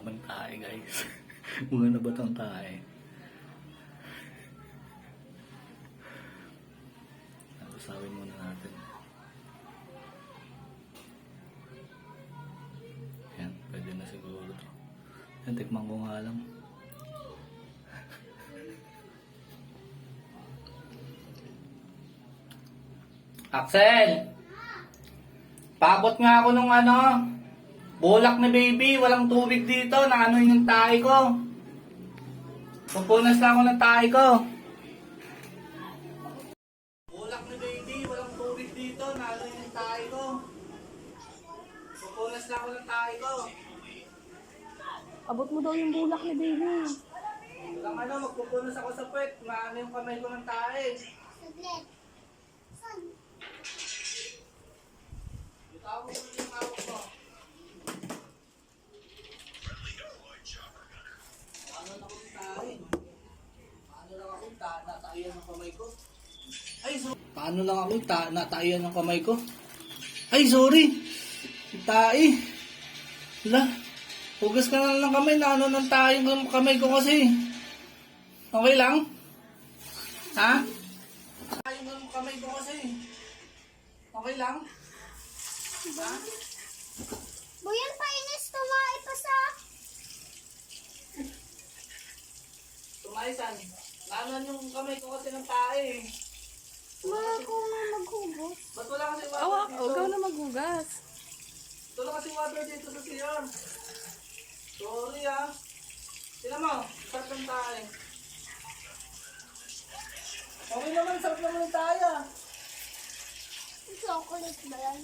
ng tae, guys. Mga na ba itong tae? Sasawin muna natin. Yan, pwede na siguro ito. Yan, tikman ko nga lang. Axel! Paabot nga ako nung bulak ni baby, walang tubig dito, naano yung tae ko. Pupunas na ako ng tae ko. Bulak ni baby, walang tubig dito, naano yung tae ko. Pupunas na ako ng tae ko. Abot mo daw yung bulak ni baby. Walang magpupunas ako sa puwet, maano yung kamay ko ng tae. Saglit. Saan? Itaw mo yung hawak ko. Paano na akong tae? Paano lang ako nataiyan ng kamay ko? Ay, sorry. Paano lang ako nataiyan ng kamay ko? Ay, sorry. Tae. Wala. Hugas ka na lang kamay. Naano ng tae ng kamay ko kasi. Okay lang? Ha? Tayo ng kamay ko kasi. Okay lang? Ha? Buyan pa inis tumae pa sa... Tumaisan. Nanon yung kamay ko kasi ng tae. Mga ko na maghugot. Ba't wala kasi water Awa, dito? ikaw na maghugas. Wala kasi water dito sa CR. Sorry Sila mo, sarap ng tae. Okay naman, sarap naman ng tae Chocolate ba yan?